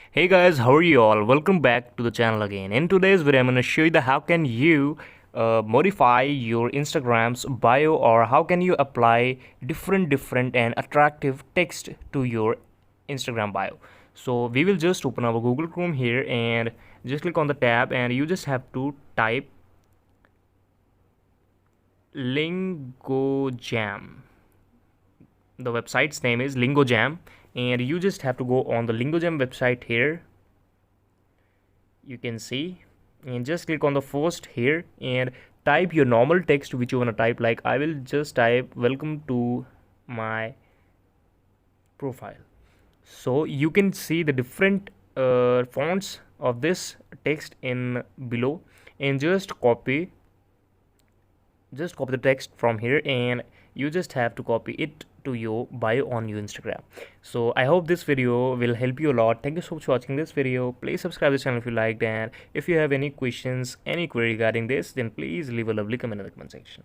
Hey guys, how are you all? Welcome back to the channel again. In today's video, I'm going to show you the how can you modify your Instagram's bio, or how can you apply different and attractive text to your Instagram bio. So we will just open our Google Chrome here and just click on the tab, and you just have to type LingoJam. The website's name is LingoJam, and you just have to go on the LingoJam website here. You can see, and just click on the first here and type your normal text which you want to type. Like I will just type welcome to my profile. So you can see the different fonts of this text in below, and just copy the text from here, and you just have to copy it to your bio on your Instagram. So I hope this video will help you a lot. Thank you so much for watching this video. Please subscribe to the channel if you liked, and if you have any questions, any query regarding this, then please leave a lovely comment in the comment section.